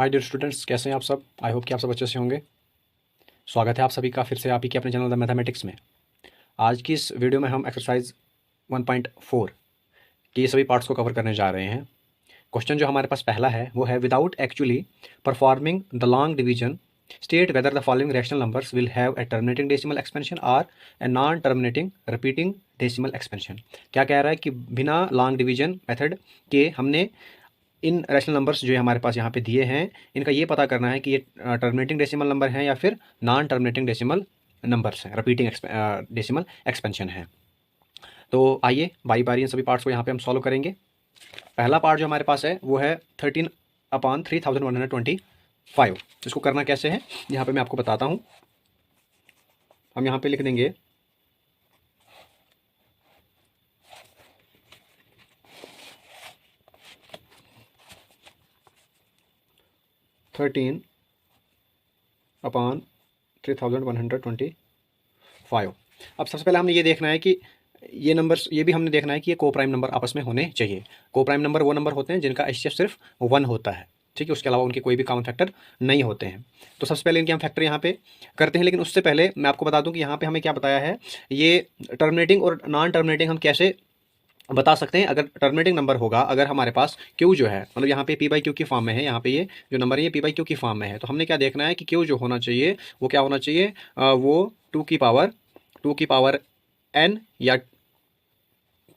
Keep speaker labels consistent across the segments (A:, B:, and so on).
A: Hi dear students, कैसे हैं आप सब। आई होप कि आप सब अच्छे से होंगे। स्वागत है आप सभी का फिर से आप ही के अपने चैनल द मैथमेटिक्स में। आज की इस वीडियो में हम एक्सरसाइज 1.4 के ये सभी पार्ट्स को कवर करने जा रहे हैं। क्वेश्चन जो हमारे पास पहला है वो है, without actually performing the long division state whether the following rational numbers will have a terminating decimal expansion और a non terminating repeating decimal expansion. क्या कह रहा है कि बिना लॉन्ग डिवीजन मेथड के हमने इन रैशनल नंबर्स जो हमारे पास यहाँ पे दिए हैं, इनका ये पता करना है कि ये टर्मिनेटिंग डेसिमल नंबर हैं या फिर नॉन टर्मिनेटिंग डेसिमल नंबर्स हैं, रिपीटिंग डेसिमल एक्सपेंशन है। तो आइए बारी बारी इन सभी पार्ट्स को यहाँ पे हम सॉल्व करेंगे। पहला पार्ट जो हमारे पास है वो है 13/3125। इसको करना कैसे है यहाँ पे मैं आपको बताता हूँ। हम यहाँ पे लिख देंगे 13/3125। अब सबसे पहले हमने ये देखना है कि ये नंबर्स, ये भी हमने देखना है कि ये को प्राइम नंबर आपस में होने चाहिए। को प्राइम नंबर वो नंबर होते हैं जिनका एचसीएफ सिर्फ 1 होता है, ठीक है। उसके अलावा उनके कोई भी कॉमन फैक्टर नहीं होते हैं। तो सबसे पहले इनके हम फैक्टर यहाँ पे करते हैं, लेकिन उससे पहले मैं आपको बता दूं कि यहाँ पे हमें क्या बताया है। ये टर्मिनेटिंग और नॉन टर्मिनेटिंग हम कैसे बता सकते हैं। अगर टर्मिनेटिंग नंबर होगा, अगर हमारे पास क्यू जो है, मतलब यहाँ पे पी बाई क्यू की फॉर्म में है, यहाँ पे ये जो नंबर है ये पी बाई क्यू की फॉर्म में है, तो हमने क्या देखना है कि क्यू जो होना चाहिए वो क्या होना चाहिए, वो टू की पावर एन या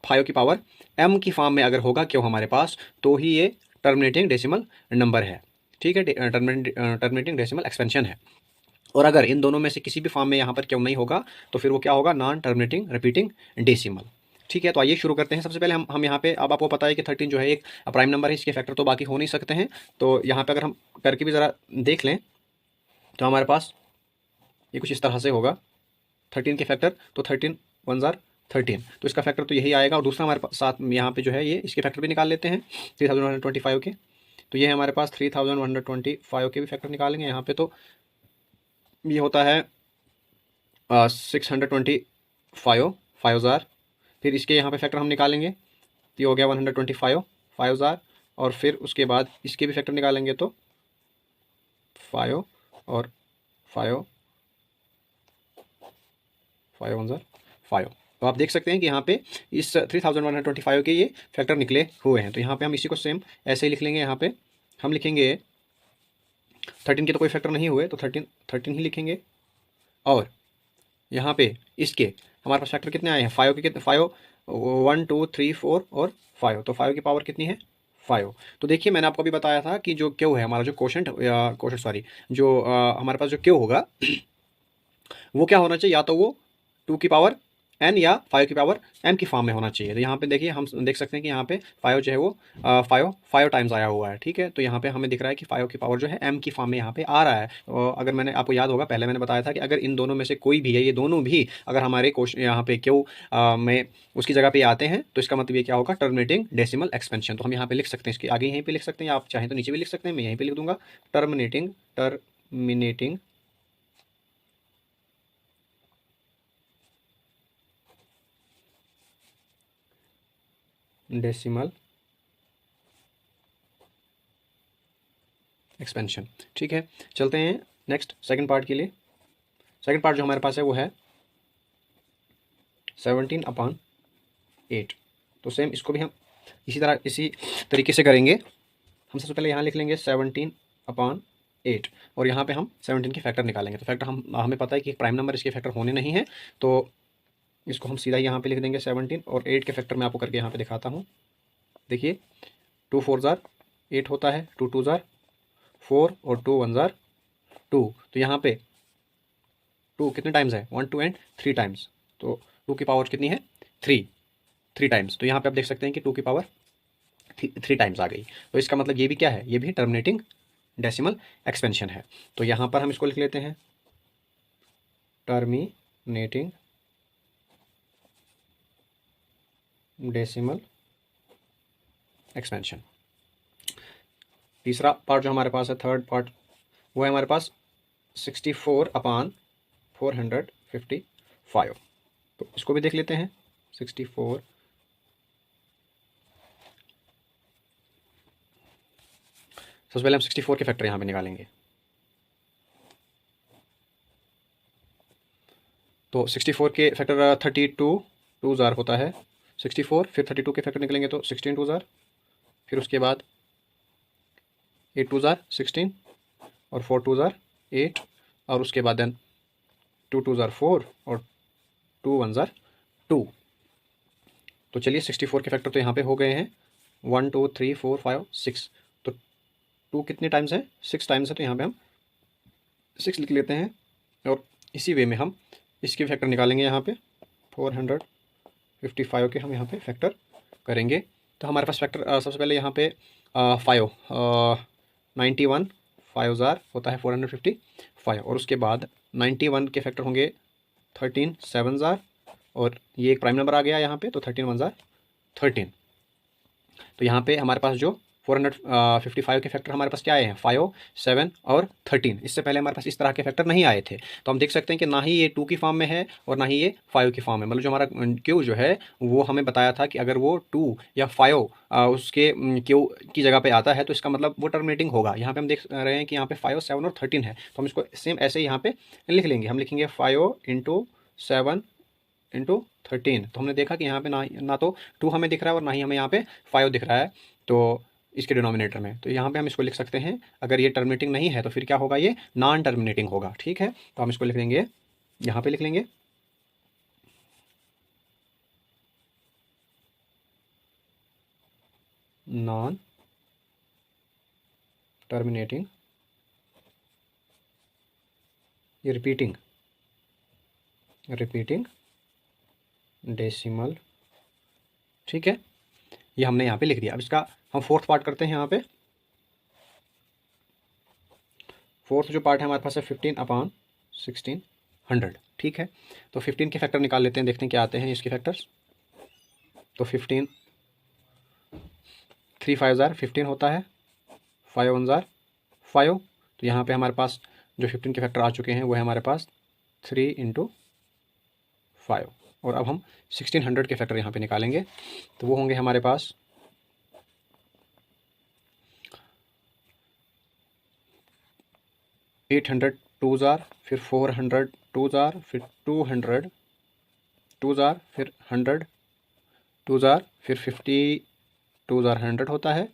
A: 5 की पावर m की फॉर्म में अगर होगा क्यों हमारे पास, तो ही ये टर्मिनेटिंग डेसिमल नंबर है, ठीक है। टर्मिनेटिंग डेसिमल एक्सपेंशन है। और अगर इन दोनों में से किसी भी फॉर्म में यहाँ पर क्यों नहीं होगा, तो फिर वो क्या होगा, नॉन टर्मिनेटिंग रिपीटिंग डेसिमल, ठीक है। तो आइए शुरू करते हैं। सबसे पहले हम यहाँ पे, अब आपको पता है कि 13 जो है एक प्राइम नंबर है, इसके फैक्टर तो बाकी हो नहीं सकते हैं। तो यहाँ पे अगर हम करके भी ज़रा देख लें तो हमारे पास ये कुछ इस तरह से होगा। 13 के फैक्टर तो 13 1 जार 13, तो इसका फैक्टर तो यही आएगा। और दूसरा हमारे पास साथ में यहाँ पे जो है ये इसके फैक्टर भी निकाल लेते हैं 3125 के। तो ये है हमारे पास 3125 के भी फैक्टर निकालेंगे यहाँ पे। तो ये होता है 625 5,000। फिर इसके यहाँ पे फैक्टर हम निकालेंगे तो ये हो गया 125 5,000। और फिर उसके बाद इसके भी फैक्टर निकालेंगे तो 5 और 5 5 1 जार 5। तो आप देख सकते हैं कि यहाँ पे इस 3125 के ये फैक्टर निकले हुए हैं। तो यहाँ पे हम इसी को सेम ऐसे ही लिख लेंगे। यहाँ पे हम लिखेंगे 13 के तो कोई फैक्टर नहीं हुए, तो 13 ही लिखेंगे। और यहाँ पे इसके हमारे पास फैक्टर कितने आए हैं, 5 के कितने, 5 1 2 3 4 और 5, तो 5 की पावर कितनी है, 5। तो देखिए मैंने आपको अभी बताया था कि जो क्यू है हमारा, जो क्वोशंट सॉरी, जो हमारे पास जो क्यू होगा वो क्या होना चाहिए, या तो वो 2 की पावर n या 5 की पावर m की फॉर्म में होना चाहिए। तो यहाँ पे देखिए हम देख सकते हैं कि यहाँ पे 5 जो है वो 5 टाइम्स आया हुआ है, ठीक है। तो यहाँ पे हमें दिख रहा है कि 5 की पावर जो है m की फॉर्म में यहाँ पे आ रहा है। और अगर मैंने आपको याद होगा, पहले मैंने बताया था कि अगर इन दोनों में से कोई भी है, ये दोनों भी अगर हमारे क्वेश्चन यहाँ पे क्यू में उसकी जगह पे आते हैं, तो इसका मतलब ये क्या होगा, टर्मिनेटिंग डेसिमल एक्सपेंशन। तो हम यहाँ पे लिख सकते हैं, इसके आगे यहीं पे लिख सकते हैं, आप चाहें तो नीचे भी लिख सकते हैं, मैं यहीं पे लिख दूंगा टर्मिनेटिंग डेसिमल एक्सपेंशन, ठीक है। चलते हैं नेक्स्ट सेकंड पार्ट के लिए। सेकंड पार्ट जो हमारे पास है वो है 17/8। तो सेम इसको भी हम इसी तरीके से करेंगे। हम सबसे पहले यहाँ लिख लेंगे 17/8 और यहाँ पे हम 17 के फैक्टर निकालेंगे। तो फैक्टर हमें पता है कि प्राइम नंबर इसके फैक्टर होने नहीं है, तो इसको हम सीधा यहाँ पे लिख देंगे 17 और 8 के फैक्टर मैं आपको करके यहाँ पे दिखाता हूँ। देखिए 2 4 जार 8 होता है, 2 2 जार 4 और 2 1 जार 2। तो यहाँ पे 2 कितने टाइम्स है, 1 2 एंड 3 टाइम्स। तो 2 की पावर कितनी है, 3 टाइम्स। तो यहाँ पे आप देख सकते हैं कि 2 की पावर 3 टाइम्स आ गई। तो इसका मतलब ये भी क्या है, ये भी टर्मिनेटिंग डेसिमल एक्सपेंशन है। तो यहाँ पर हम इसको लिख लेते हैं टर्मिनेटिंग डेसिमल एक्सपेंशन। तीसरा पार्ट जो हमारे पास है, थर्ड पार्ट, वो है हमारे पास 64/455। तो इसको भी देख लेते हैं 64 सबसे पहले हम 64 के फैक्टर यहाँ पे निकालेंगे। तो 64 के फैक्टर 32 टू ज़ार होता है 64, फिर 32 के फैक्टर निकलेंगे तो 16 टू ज़ार, फिर उसके बाद 8 टू ज़ार 16 और 4 टू ज़ार 8 और उसके बाद देन 2 टू ज़ार 4 और 2 1 ज़ार 2। तो चलिए 64 के फैक्टर तो यहाँ पे हो गए हैं 1 2 3 4 5 6। तो 2 कितने टाइम्स है? 6 टाइम्स है, तो यहाँ पे हम 6 लिख लेते हैं। और इसी वे में हम इसके फैक्टर निकालेंगे यहाँ पे 455 के हम यहाँ पे फैक्टर करेंगे। तो हमारे पास फैक्टर सबसे पहले यहाँ पे 5 91 5 ज़ार होता है 455 और उसके बाद 91 के फैक्टर होंगे 13 7 ज़ार और ये एक प्राइम नंबर आ गया यहाँ पे, तो 13 1 ज़ार 13। तो यहाँ पे हमारे पास जो 455 के फैक्टर हमारे पास क्या आए हैं 5 7 और 13। इससे पहले हमारे पास इस तरह के फैक्टर नहीं आए थे। तो हम देख सकते हैं कि ना ही ये 2 की फॉर्म में है और ना ही ये 5 की फॉर्म में। मतलब जो हमारा क्यू जो है वो हमें बताया था कि अगर वो 2 या 5 उसके क्यू की जगह पे आता है तो इसका मतलब वो टर्मिनेटिंग होगा। यहाँ पे हम देख रहे हैं कि यहाँ पे 5 7 और 13 है, तो हम इसको सेम ऐसे ही यहाँ पे लिख लेंगे। हम लिखेंगे 5 इंटू 7 इंटू 13। तो हमने देखा कि यहाँ पे ना तो 2 हमें दिख रहा है और ना ही हमें यहाँ पे 5 दिख रहा है तो इसके डिनोमिनेटर में। तो यहाँ पे हम इसको लिख सकते हैं, अगर ये टर्मिनेटिंग नहीं है तो फिर क्या होगा, ये नॉन टर्मिनेटिंग होगा। ठीक है, तो हम इसको लिख लेंगे, यहाँ पे लिख लेंगे नॉन टर्मिनेटिंग, ये रिपीटिंग डेसिमल। ठीक है, ये हमने यहाँ पे लिख दिया। अब इसका हम फोर्थ पार्ट करते हैं। यहाँ पे फोर्थ जो पार्ट है हमारे पास है 15/1600। ठीक है, तो 15 के फैक्टर निकाल लेते हैं, देखते हैं क्या आते हैं इसके फैक्टर्स। तो 15 3 5 ज़ार 15 होता है, 5 1 ज़ार 5। तो यहाँ पे हमारे पास जो 15 के फैक्टर आ चुके हैं वो है हमारे पास 3 इंटू 5। और अब हम 1600 के फैक्टर यहाँ पे निकालेंगे, तो वो होंगे हमारे पास 800 टू ज़ार, फिर 400 टू ज़ार, फिर 200 टू ज़ार, फिर 100 टू ज़ार, फिर 50 टू ज़ार 100 होता है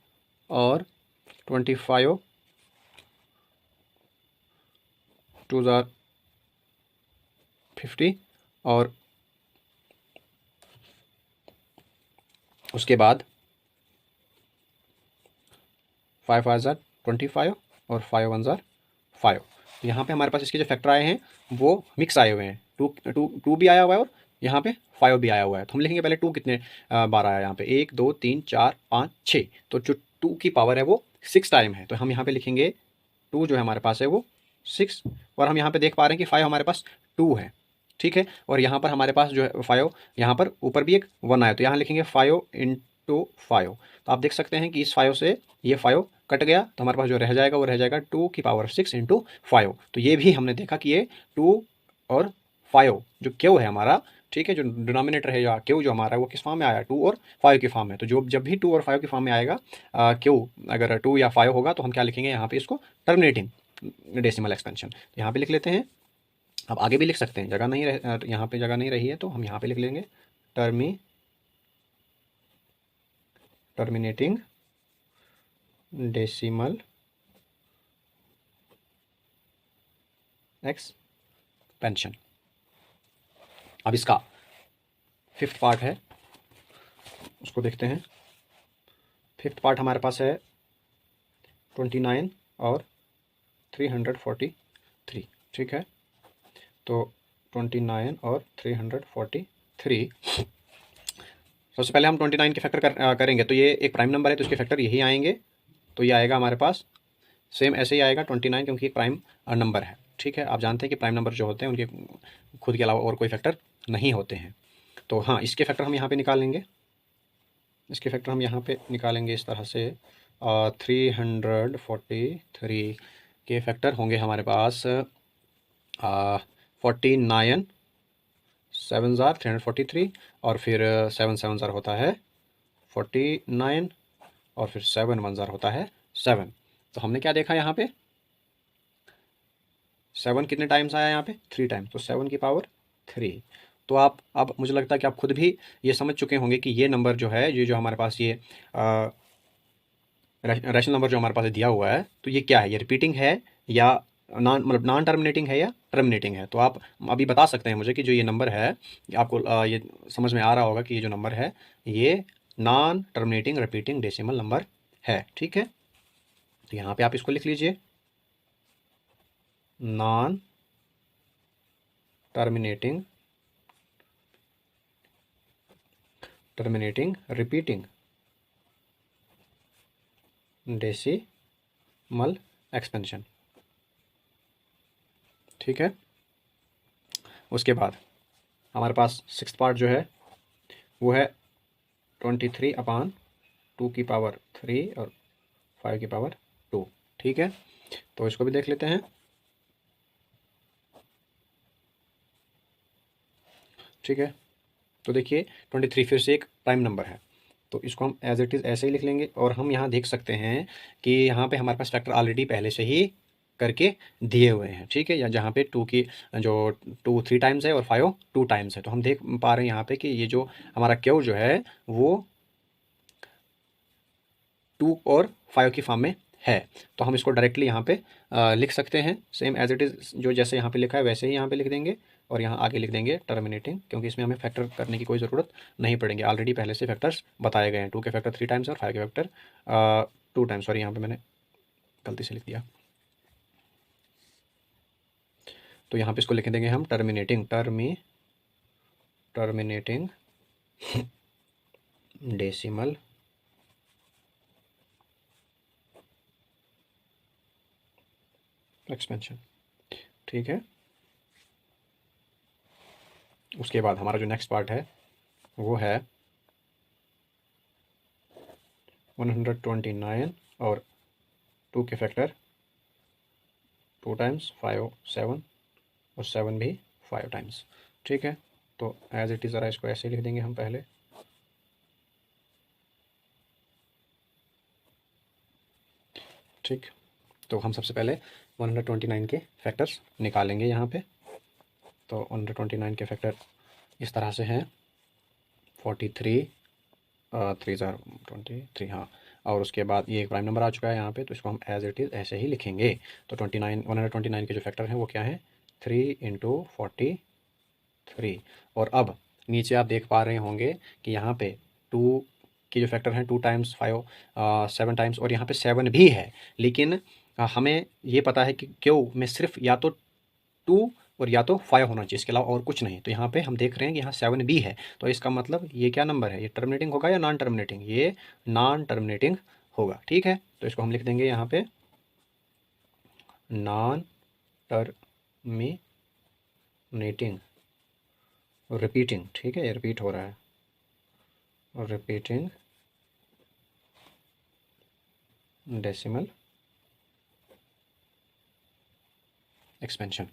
A: और 25 टू ज़ार 50 और उसके बाद 5 5 ज़ार 25 और 5 1 ज़ार 5। तो यहाँ पे हमारे पास इसके जो फैक्टर आए हैं वो मिक्स आए हुए हैं, टू भी आया हुआ है और यहाँ पे 5 भी आया हुआ है। तो हम लिखेंगे पहले 2 कितने बार आया है यहाँ पे, 1 2 3 4 5 6। तो जो 2 की पावर है वो 6 टाइम है, तो हम यहाँ पे लिखेंगे 2 जो है हमारे पास है वो 6। और हम यहाँ पे देख पा रहे हैं कि 5 हमारे पास 2 है। ठीक है, और यहाँ पर हमारे पास जो है 5, यहाँ पर ऊपर भी एक 1 आया, तो यहाँ लिखेंगे 5 इंटू 5। तो आप देख सकते हैं कि इस 5 से ये 5 कट गया, तो हमारे पास जो रह जाएगा वो रह जाएगा 2 की पावर 6 इंटू 5। तो ये भी हमने देखा कि ये 2 और 5 जो क्यू है हमारा, ठीक है, जो डिनोमिनेटर है या क्यू जो हमारा है वो किस फॉर्म में आया, 2 और 5 की फॉर्म में। तो जो जब भी 2 और 5 की फॉर्म में आएगा क्यू, अगर 2 या 5 होगा तो हम क्या लिखेंगे यहाँ पे, इसको टर्मिनेटिंग डेसिमल एक्सपेंशन। यहाँ पे लिख लेते हैं। अब आगे भी लिख सकते हैं, जगह नहीं यहाँ पे जगह नहीं रही है तो हम यहाँ पे लिख लेंगे टर्मिनेटिंग डेसिमल एक्सपेंशन। अब इसका फिफ्थ पार्ट है, उसको देखते हैं। फिफ्थ पार्ट हमारे पास है 29 और 343। ठीक है, तो 29 और 343। सबसे पहले हम 29 के फैक्टर करेंगे, तो ये एक प्राइम नंबर है तो इसके फैक्टर यही आएंगे। तो ये आएगा हमारे पास सेम ऐसे ही आएगा 29, क्योंकि एक प्राइम नंबर है। ठीक है, आप जानते हैं कि प्राइम नंबर जो होते हैं उनके खुद के अलावा और कोई फैक्टर नहीं होते हैं। तो हाँ, इसके फैक्टर हम यहाँ पे निकालेंगे। इसके फैक्टर हम यहाँ पे निकालेंगे इस तरह से 343 के फैक्टर होंगे हमारे पास 49 7 ज़ार 343 और फिर 7 7 ज़ार होता है 49 और फिर 7 1 ज़ार होता है 7। तो हमने क्या देखा यहाँ पे, 7 कितने टाइम्स आया यहाँ पे, 3 टाइम्स, तो 7 की पावर 3। तो आप अब मुझे लगता है कि आप खुद भी ये समझ चुके होंगे कि ये नंबर जो है, ये जो हमारे पास ये रैशनल नंबर जो हमारे पास दिया हुआ है, तो ये क्या है, ये रिपीटिंग है या नॉन टर्मिनेटिंग है या टर्मिनेटिंग है। तो आप अभी बता सकते हैं मुझे कि जो ये नंबर है, आपको ये समझ में आ रहा होगा कि ये जो नंबर है ये non terminating repeating decimal number है। ठीक है, तो यहाँ पे आप इसको लिख लीजिए, non terminating repeating decimal expansion. ठीक है, उसके बाद हमारे पास सिक्स्थ पार्ट जो है वो है 23/2 की पावर 3 और 5 की पावर 2। ठीक है, तो इसको भी देख लेते हैं। ठीक है, तो देखिए 23 फिर से एक प्राइम नंबर है, तो इसको हम एज इट इज़ ऐसे ही लिख लेंगे। और हम यहाँ देख सकते हैं कि यहाँ पे हमारे पास फैक्टर ऑलरेडी पहले से ही करके दिए हुए हैं। ठीक है, या जहाँ पे 2 की जो 2 3 टाइम्स है और 5 2 टाइम्स है, तो हम देख पा रहे हैं यहाँ पे कि ये जो हमारा क्यू जो है वो 2 और 5 की फॉर्म में है। तो हम इसको डायरेक्टली यहाँ पे लिख सकते हैं, सेम एज इट इज़, जो जैसे यहाँ पे लिखा है वैसे ही यहाँ पे लिख देंगे। और यहाँ आगे लिख देंगे टर्मिनेटिंग, क्योंकि इसमें हमें फैक्टर करने की कोई ज़रूरत नहीं पड़ेंगे, ऑलरेडी पहले से फैक्टर्स बताए गए हैं। 2 के फैक्टर 3 टाइम्स और 5 के फैक्टर 2 टाइम्स। सॉरी, यहाँ पे मैंने गलती से लिख दिया। तो यहाँ पे इसको लिख देंगे हम टर्मिनेटिंग डेसिमल एक्सपेंशन। ठीक है, उसके बाद हमारा जो नेक्स्ट पार्ट है वो है 129 और 2 के फैक्टर 2 टाइम्स, 5 7 और 7 भी 5 टाइम्स। ठीक है, तो एज इट इज़ ज़रा इसको ऐसे लिख देंगे हम पहले। ठीक, तो हम सबसे पहले 129 के फैक्टर्स निकालेंगे यहाँ पे। तो 129 के फैक्टर इस तरह से हैं, 43 3 ज़ार 23, हाँ। और उसके बाद ये एक प्राइम नंबर आ चुका है यहाँ पे, तो इसको हम एज इट इज़ ऐसे ही लिखेंगे। तो 129 के जो फैक्टर हैं वो क्या है, 3 × 43। और अब नीचे आप देख पा रहे होंगे कि यहाँ पे 2 के जो फैक्टर हैं 2 टाइम्स 5 7 टाइम्स, और यहाँ पे 7 भी है। लेकिन हमें ये पता है कि क्यों में सिर्फ या तो 2 और या तो 5 होना चाहिए, इसके अलावा और कुछ नहीं। तो यहाँ पे हम देख रहे हैं कि यहाँ 7 भी है, तो इसका मतलब ये क्या नंबर है, ये टर्मिनेटिंग होगा या नॉन टर्मिनेटिंग, ये नॉन टर्मिनेटिंग होगा। ठीक है, तो इसको हम लिख देंगे यहाँ पे नॉन टर्मिनेटिंग रिपीटिंग। ठीक है, ये रिपीट हो रहा है, रिपीटिंग डेसिमल एक्सपेंशन।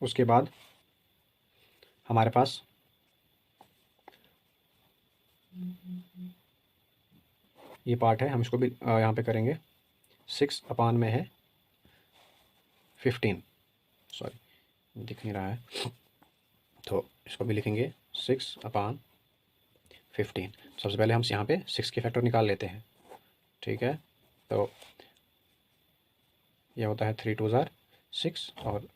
A: उसके बाद हमारे पास ये पार्ट है, हम इसको भी यहाँ पे करेंगे। 6 अपान में है 15, सॉरी दिख नहीं रहा है, तो इसको भी लिखेंगे 6/15। सबसे पहले हम यहाँ पे 6 के फैक्टर निकाल लेते हैं। ठीक है, तो यह होता है 3 2 ज़ार 6 और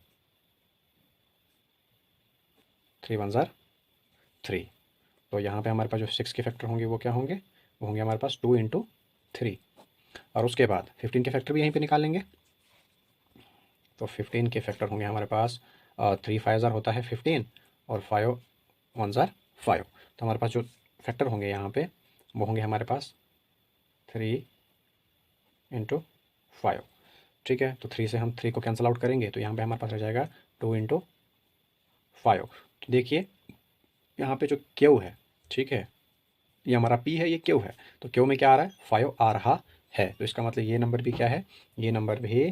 A: 3 1 ज़ार 3। तो यहाँ पे हमारे पास जो 6 के फैक्टर होंगे वो क्या होंगे, वो होंगे हमारे पास 2 × 3। और उसके बाद 15 के फैक्टर भी यहीं पे निकाल लेंगे। तो 15 के फैक्टर होंगे हमारे पास 3 5 ज़ार होता है 15 और 5 1 ज़ार 5। तो हमारे पास जो फैक्टर होंगे यहाँ पे वो होंगे हमारे पास 3 × 5। ठीक है, तो 3 से हम 3 को कैंसिल आउट करेंगे, तो यहाँ पे हमारे पास रह जाएगा 2 × 5। तो देखिए यहाँ पे जो क्यू है, ठीक है, ये हमारा पी है, ये क्यू है, तो क्यू में क्या आ रहा है, 5 आ रहा है। तो इसका मतलब ये नंबर भी क्या है, ये नंबर भी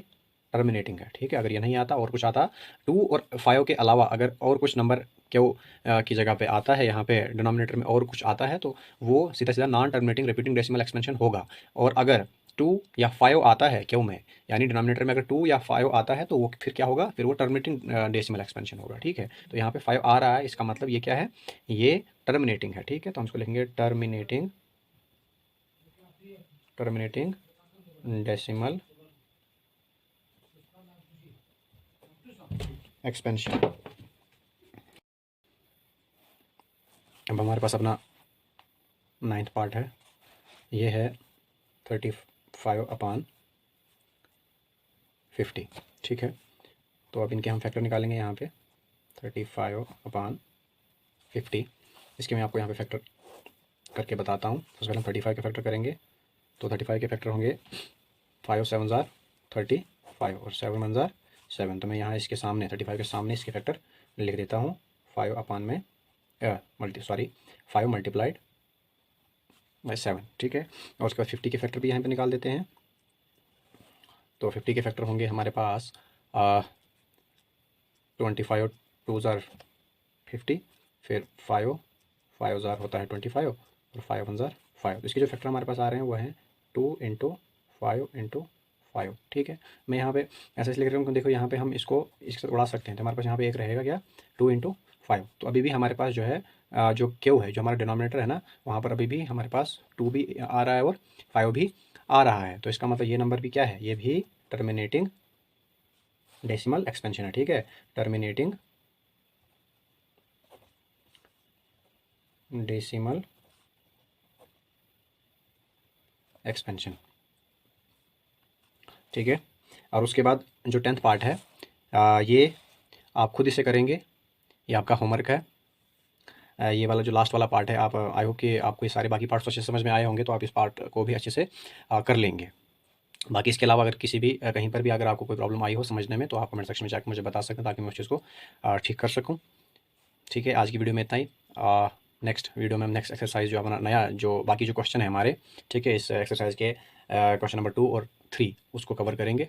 A: टर्मिनेटिंग है। ठीक है, अगर ये नहीं आता और कुछ आता 2 और 5 के अलावा अगर और कुछ नंबर क्यों की जगह पे आता है, यहाँ पे डिनोमिनेटर में और कुछ आता है, तो वो सीधा सीधा non terminating repeating decimal expansion होगा। और अगर 2 या 5 आता है क्यों में, यानी डिनोमिनेटर में अगर 2 या 5 आता है तो वो फिर क्या होगा, फिर वो टर्मिनेटिंग डेसिमल एक्सपेंशन होगा। ठीक है, तो यहाँ पे 5 आ रहा है, इसका मतलब ये क्या है, ये टर्मिनेटिंग है। ठीक है, तो हम इसको लिखेंगे टर्मिनेटिंग डेसिमल एक्सपेंशन। अब हमारे पास अपना 9th पार्ट है, ये है 35/50। ठीक है, तो अब इनके हम फैक्टर निकालेंगे यहाँ पे 35/50। इसके मैं आपको यहाँ पे फैक्टर करके बताता हूँ। सबसे पहले हम 35 के फैक्टर करेंगे, तो 35 के फैक्टर होंगे 5 7 ज़ार 35 और 7 1 ज़ार 7। तो मैं यहाँ इसके सामने 35 के सामने इसके फैक्टर लिख देता हूँ 5 अपान में 5 मल्टीप्लाइड बाई 7। ठीक है, और उसके बाद 50 के फैक्टर भी यहाँ पे निकाल देते हैं। तो 50 के फैक्टर होंगे हमारे पास 25 और 2 ज़ार 50, फिर 5 ज़ार होता है 25 और 5 1 ज़ार 5। तो इसके जो फैक्टर हमारे पास आ रहे हैं वो हैं 2 × 5 × 5। ठीक है, मैं यहाँ पे ऐसे इसलिए लिख रहा हूँ क्योंकि देखो यहाँ पे हम इसको इसके साथ उड़ा सकते हैं, तो हमारे पास यहाँ पे एक रहेगा क्या 2 × 5। तो अभी भी हमारे पास जो है जो क्यू है, जो हमारा डिनोमिनेटर है ना, वहाँ पर अभी भी हमारे पास 2 भी आ रहा है और 5 भी आ रहा है। तो इसका मतलब ये नंबर भी क्या है, ये भी टर्मिनेटिंग डेसिमल एक्सपेंशन है। ठीक है, टर्मिनेटिंग डेसिमल एक्सपेंशन। ठीक है, और उसके बाद जो 10th पार्ट है ये आप खुद इसे करेंगे, ये आपका होमवर्क है। ये वाला जो लास्ट वाला पार्ट है, आप आई होप कि आपको ये सारे बाकी पार्ट्स अच्छे से समझ में आए होंगे, तो आप इस पार्ट को भी अच्छे से कर लेंगे। बाकी इसके अलावा अगर किसी भी कहीं पर भी अगर आपको कोई प्रॉब्लम आई हो समझने में, तो आप कमेंट सेक्शन में जाकर मुझे बता सकते हैं, ताकि मैं उस चीज़ को ठीक कर सकूँ। ठीक है, आज की वीडियो में इतना ही। नेक्स्ट वीडियो में हम नेक्स्ट एक्सरसाइज जो हमारा नया जो बाकी जो क्वेश्चन है हमारे, ठीक है, इस एक्सरसाइज के क्वेश्चन नंबर 2 और 3 उसको कवर करेंगे।